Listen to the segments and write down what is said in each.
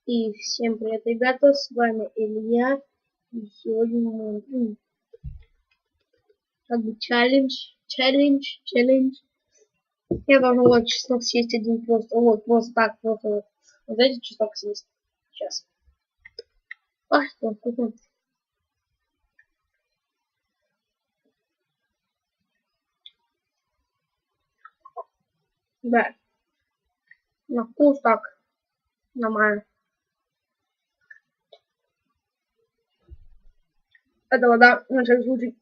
И всем привет, ребята, с вами Илья. И сегодня мы как бы челлендж. Я должен вот чеснок съесть один просто, вот так, просто вот эти чеснок съесть. Сейчас. А, что, вкусно. Да. На вкус так. Нормально. Это вода, на всякий случай.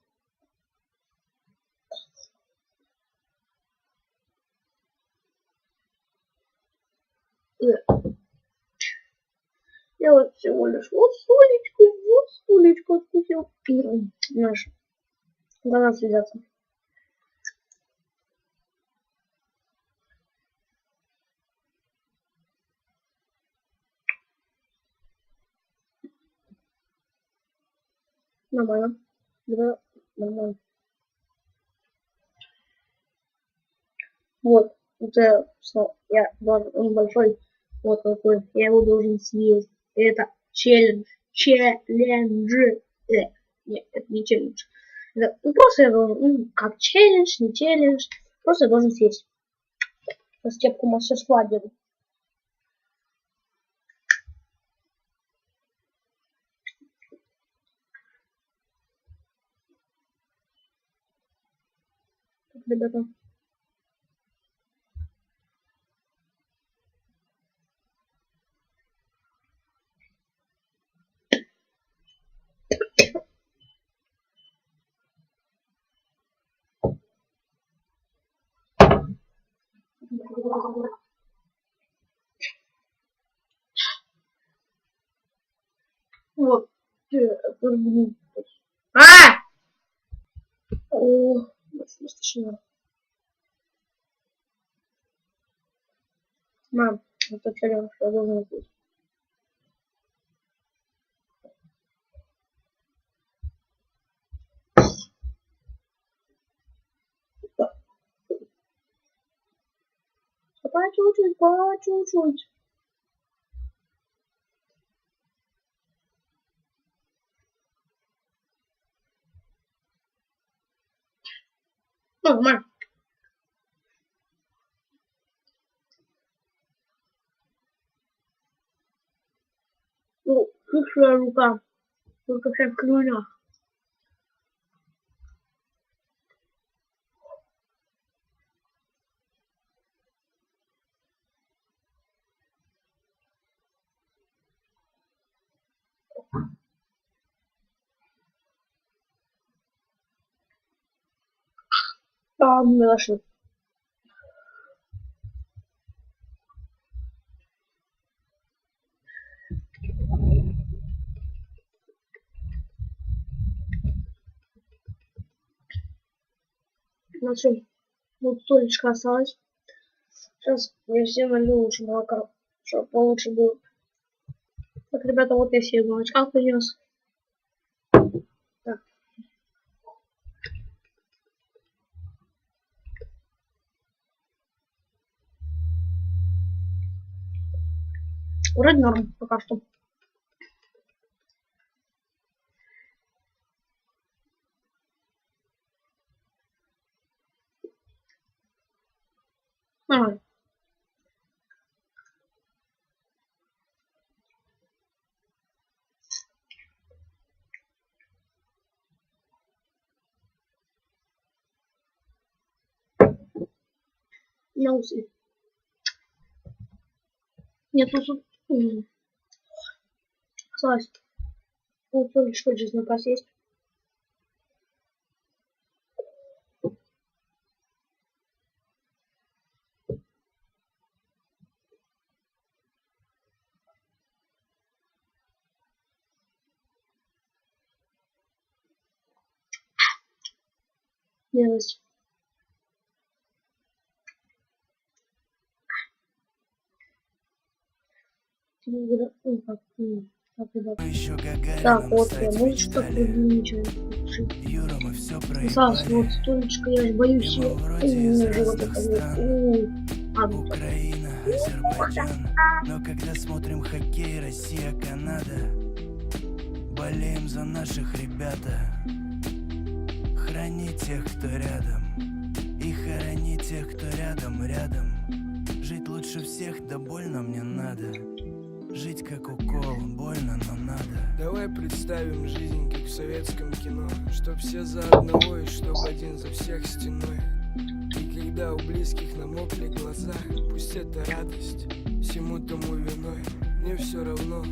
Я вот всего лишь вот столечко откусил. Знаешь, глаза слезятся. Нормально. Да, нормально. Вот, это что я должен, он большой, вот такой, я его должен съесть. Это челлендж. Нет, это не челлендж. Это, просто я должен, как челлендж, не челлендж, просто я должен съесть. По степку мастерства делаю. Так, ребята. Вот. О, тишина. Мам, это челлендж, я должен съесть. По чуть-чуть. Нормально. Ну, сушая рука. Только вся в клюнях. Да, милаши. Значит, вот столечко осталось. Сейчас я все налью лучше молока, чтобы получше было. Так, ребята, вот я все молочка принес. Так. Вроде норм пока что. Нормально. На усы. Нет, усу. Осталось. Вот столечко чеснока съесть. Милость. Так, вот я музычку такую ничего не слушаю. Вот столечко, я боюсь его. Вот это вот. Украина, Азербайджан. Но когда смотрим хоккей, Россия, Канада, болеем за наших ребята. Храни тех, кто рядом, и хорони тех, кто рядом. Жить лучше всех, да больно мне надо. Жить как укол, больно, но надо. Давай представим жизнь, как в советском кино, чтоб все за одного и чтоб один за всех стеной. И когда у близких намокли глаза, пусть это радость всему тому виной. Мне все равно,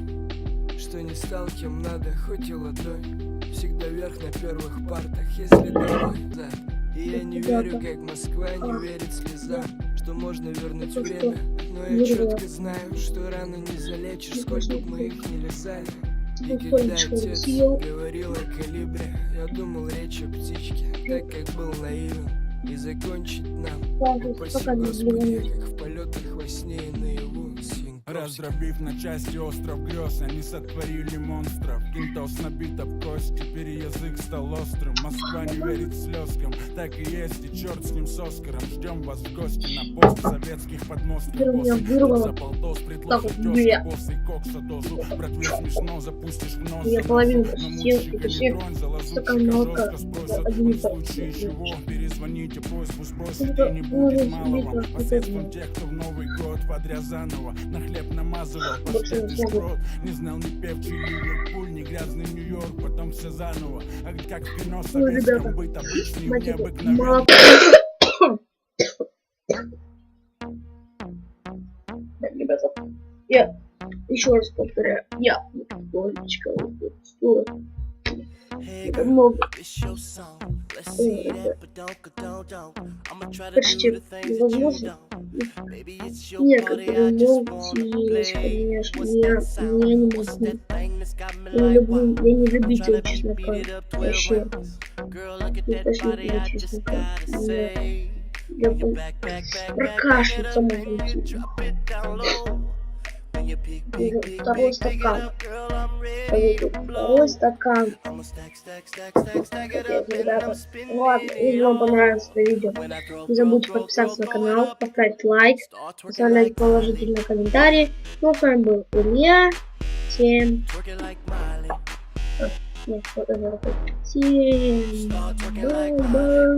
что не стал кем надо, хоть и ладонь. Всегда вверх на первых партах, если домой, да. И я не верю, как Москва не верит слезам, что можно вернуть время. Но я четко знаю, что рано не залечишь, сколько бы мы их не лизали. И когда отец говорил о калибре, я думал речь о птичке, так как был наивен. И закончить нам, упаси Господи, как в полетах во сне и наяву. Раздробив на части остров грез, они сотворили монстров. Кинтос набит об кость, теперь язык стал острым. Москва не верит слезкам, так и есть, и черт с ним с Оскаром. Ждем вас в гости на пост советских подмостков. За полтос предложит тёзка, босс и кокса дозу. Братве смешно, запустишь в нос. Я половину но мученика не тронь, за лазутчика жестко спросят. В случае чего, перезвоните, просьбу сбросить, и не будет мало вам. Посредством тех, кто в Новый год подряд заново на хлеб намазывал паштет и шпрот. Не знал ни певчий Ливерпуль, ни грязный Нью-Йорк, потом все заново. А как в кино советском быть обычный, необыкновенный. Так, ребята, я еще раз повторяю, я Толечка, это много. Почти невозможно. Некоторые могут есть, конечно, я не могу. Я не любитель чеснока. Вообще. Не люблю чеснока. Я прокашляться могу. Второй стакан. Второй стакан. Ребята, ладно, если вам понравилось это видео, не забудьте подписаться на канал, поставить лайк, оставлять положительные комментарии. Ну, с вами был Илья. Всем всем бай-бай.